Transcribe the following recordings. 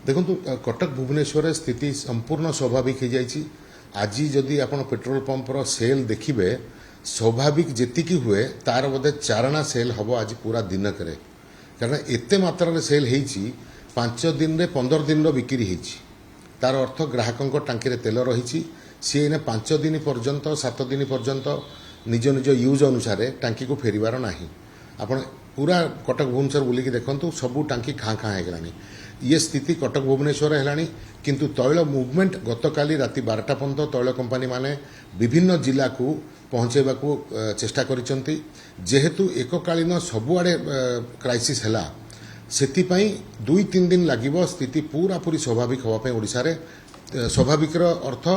देखो कटक भुवनेश्वर स्थिति संपूर्ण स्वाभाविक हो जाए। आज जदि आप पेट्रोल पंपर सेल देखिए स्वाभाविक जी हुए तार बोधे चारणा सेल हम आज पूरा दिन करे कारण एत मात्रा सेल हो 5 दिन रे 15 दिन बिक्री होती तार अर्थ ग्राहकों टांकी तेल रही सी 5 दिन पर्यंत 7 दिन पर्यंत निज निज यूज अनुसार टांकी को फेरबार ना आप पूरा कटक भुवनेश्वर बुलिकी देखूँ सबू टांकी खाँ खाँ होगलानी ये स्थिति कटक भुवनेश्वर है किंतु तैल मुवमेंट गतकाली राति 12टा पर्यंत तैल कंपानी माने विभिन्न जिला को पहुँचेबा को चेष्टा करिसेंती जेहेतु एककालीन सबुआड़े क्राइसिस है सेतिपाई 2-3 दिन लगिबो स्थिति पूरा पूरी स्वाभाविक होवापे ओडिसा रे स्वाभाविकर अर्थ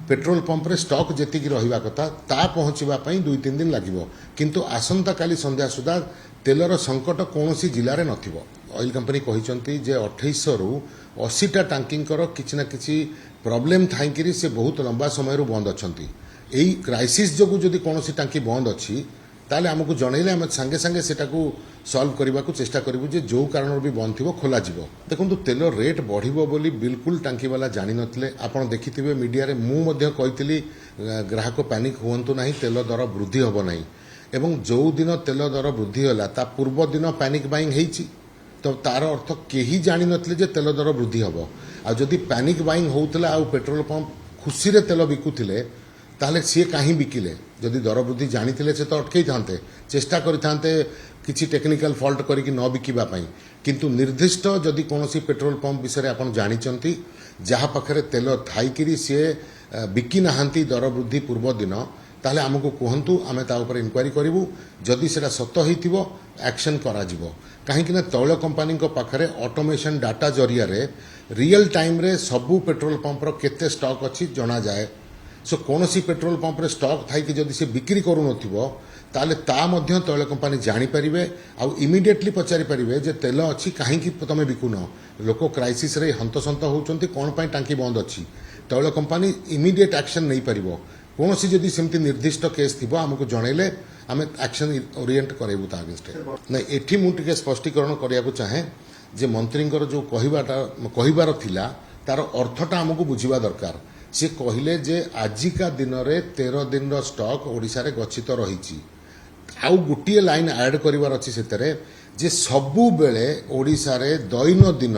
पेट्रोल पंप रे स्टॉक जेतिकी रहिबा कथा ता पहुँचवा 2-3 दिन लगिबो किंतु आसंता काली संध्या सुधा तेलर संकट कोनोसी जिले में नथिबो। ऑयल कंपनी कहिसंती जे 2800 रु 80टा टांकींकर किछि ना किछि प्रॉब्लम थाइकिरी से बहुत लंबा समय रु बंद अछंती एई क्राइसिस जोगु जदि कोनोसी टांकी बंद अछि ताले हमकु जनइले हम संगे संगे सेटाकू सॉल्व करबा को चेष्टा करिवु जे जो कारण भी बंद थिबो खोला जिवो। देखंतु तेल रेट बढ़िबो बोली बिल्कुल टांकी वाला जानि नथिले आपण देखिथिबे मीडिया रे मु मध्ये कहितली ग्राहक पैनिक होवंतु नाही तेल दर वृद्धि होबो नाही एवं जो दिन तेल दर वृद्धि होला ता पूर्व दिन पैनिक बाइंग हेछि तो तार अर्थ केही जानि नथिले जे तेल दर वृद्धि होबो आ जदि पैनिक बाइंग होउतला आ पेट्रोल पंप खुशी रे तेल बिकुथिले ताले सी कहीं बिकिले जदि दर वृद्धि जानी से तो अटकई था चेष्टा करते किसी टेक्निकल फॉल्ट करके न बिकिबा पई किंतु निर्दिष्ट जदि कौन पेट्रोल पंप विषय आपन जानिचंती जहाँ पाखरे तेल थाइकिरी सी बिकी नहांती दर वृद्धि पूर्व दिन ताले आमको कहतु आम तापर इनक्वारी करूँ जदि से सत हो एक्शन करा कहीं तैल कंपानी पाखरे ऑटोमेशन डाटा जरिया रियल टाइम रे सबू पेट्रोल पंपर केते स्टॉक अच्छी जना जाए सो कौन सी पेट्रोल पंप रे स्टॉक थाई कि जदि से बिक्री करू नथिबो ताले ता मध्य तैल कंपानी जानी परिबे आउ इमिडिएटली पचारि परिबे जे तेल अछि काहे कि तमे बिकुन लोक क्राइसिस रे हंतसंत होउचंती कोन पई टांकी बंद अछि तैल कंपानी इमिडिएट एक्शन नहीं परिबो कौन सी जदि सेमती निर्दिष्ट केस थिबो हमको जणैले आमे एक्शन ओरिएंट करेबु ता अगेंस्ट नै एठी मु टिके स्पष्टीकरण करिया को चाहे जे मंत्रींकर जो कहिबार थिला तार अर्थटा हमको बुझिबा दरकार से कहले जे आजिका दिन रे 13 दिन रो स्टॉक ओडिसा रे गच्छित रही आउ गोटे लाइन ऐड करिवार अछि सेतरे जे सबु बेले ओडिसा रे दैनंदिन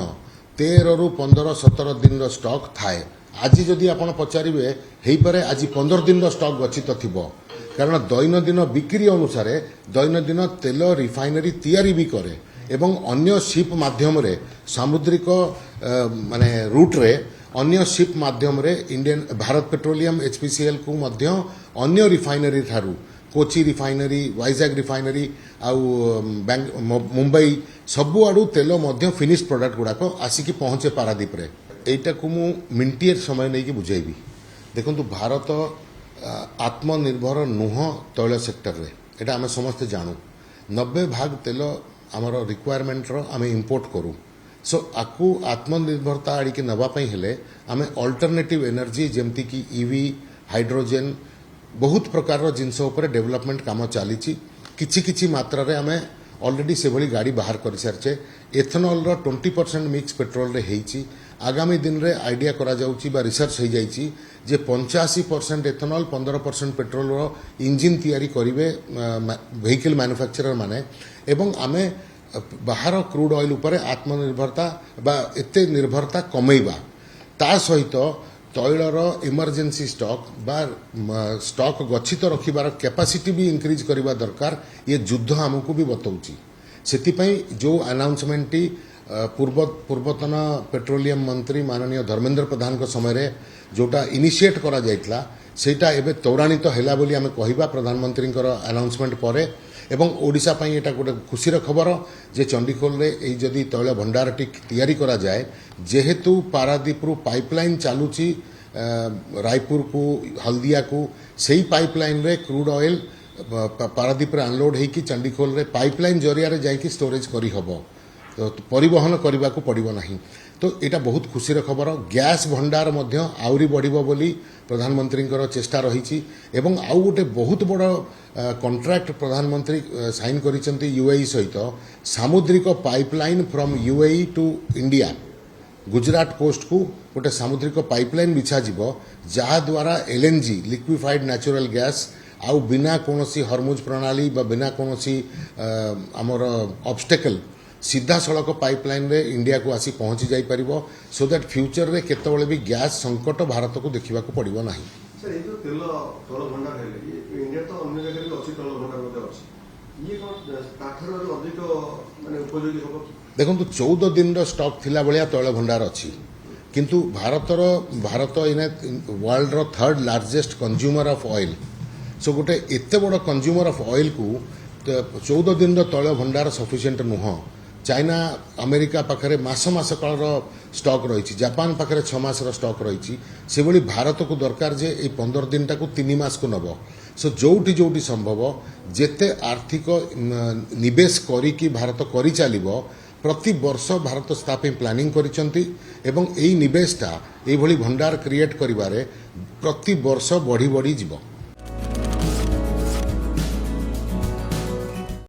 13 रु 15-17 दिन रो स्टॉक थाए आज जदि आपण पचारिबे हेई पारे आज 15 दिन रो स्टॉक गच्छित थिबो कारण दैनंदिन बिक्री अनुसार दैनंदिन तेल रिफाइनरी तैयारी भी करे एवं अन्य शिप माध्यम रे सामुद्रिक माने रूट रे अन्य शिप माध्यम रे इंडियन भारत पेट्रोलियम एचपीसीएल को मध्य अन्य refinery Tharu Kochi refinery Vizag refinery आउ मुंबई सबु आड़ू तेल मध्य फिनिश प्रोडक्ट गुड़ाक आसिकी पहुँचे पारादीप रे एटा को मु मिनिटिए समय नहीं कि बुझेबी देखंतु भारत आत्मनिर्भर नुह तैल सेक्टर रे एटा आमे समस्त जानू 90% तेल आमर रिक्वायरमेंट रो आमे इंपोर्ट करू सो आकु आत्मनिर्भरता आड़िके नवापाई हेले आमे अल्टरनेटिव एनर्जी जेमती कि ईवी हाइड्रोजेन बहुत प्रकार जिनस उपर डेवलपमेंट काम चली किछि मात्रा रे आमे ऑलरेडी से भली गाड़ी बाहर कर सारचे एथनॉल रो 20% मिक्स पेट्रोल रे हेची आगामी दिन रे आइडिया करा जाउची बा रिसर्च हो जाइची जे 85% एथनॉल 15% पेट्रोल रो इंजिन तैयारी करिवे व्हीकल मैन्युफैक्चरर माने एवं आमे बाहर क्रूड ऑयल उपर आत्मनिर्भरता बा एते निर्भरता कमेबा ता सहित तैलर इमरजेंसी स्टॉक बा स्टॉक गच्छित रखिबार कैपेसिटी भी इंक्रीज करबा दरकार ये युद्ध हमको भी बताउची सेतिपई जो अनाउंसमेंट पूर्वतन पेट्रोलियम मंत्री माननीय धर्मेंद्र प्रधान को समय रे जोटा इनिशिएट करा जायतला सेटा एबे त्वरान्वित हैला बोली आमे कहिबा प्रधानमंत्री अनाउंसमेंट परे एवं ओडिशा पई एटा गोटे खुशीर खबर जे चंडीखोल रे एई जदि तैल भंडारटी तैयारी करा जाए जेहेतु पारादीप रु पाइपलाइन चालुची रायपुर को हल्दिया को सेई पाइपलाइन रे क्रूड ऑयल पारादीप रे अनलोड हेकी चंडीखोल रे पाइपलाइन जरिया रे जाइकी स्टोरेज करी हबो तो परिवहन करने को पड़ो ना तो यहाँ बहुत खुशी खबर गैस भंडार आउरी बढ़िबो बोली प्रधानमंत्री चेष्टा रही एवं आउ गोटे बहुत बड़ कॉन्ट्रैक्ट प्रधानमंत्री साइन करिसेंती यूएई सहित सामुद्रिक pipeline from UAE to India Gujarat coast को गोटे सामुद्रिक पाइपलाइन बिछा जहाद्वारा एलएनजी लिक्विफाइड नेचुरल गैस आउ बिना कोनोसी हरमुज प्रणाली बा बिना कोनोसी आमर ऑब्स्टेकल सीधा सड़क पाइपलाइन रे इंडिया को आसी पहुंची जाई परिबो सो दैट फ्यूचर रे केतेबेले भी गैस संकट भारत को देखा पड़ो ना। सर ये जो तेल तैल भंडार है ये इंडिया तो अन्य जगह भी अच्छी तैल भंडार होते अच्छी ये कौन काठर अधिक माने उपयोगी होबो। देखो 14 दिन स्टॉक थिला बलिया तैल भंडार अच्छी किंतु भारत इन वर्ल्ड रो 3rd largest consumer of oil so गोटे एते बड़ कंज्यूमर ऑफ ऑयल को 14 दिन तैल भंडार सफिशिएंट नुह। चाइना अमेरिका पाखरे मास काल स्टॉक रही जापान पाखरे 6 मास स्टॉक रही से भली भारत को दरकार जे 15 दिन टाक 3 मास को नब सो जोटी जोटी संभव जेते आर्थिक निवेश करी भारत करी चलिबो प्रति वर्ष भारत स्थापी प्लानिंग करिसंती एवं एई निवेशटा एई भली भंडार क्रिएट करिबारे प्रति वर्ष बढ़ी बढ़ी जीवो।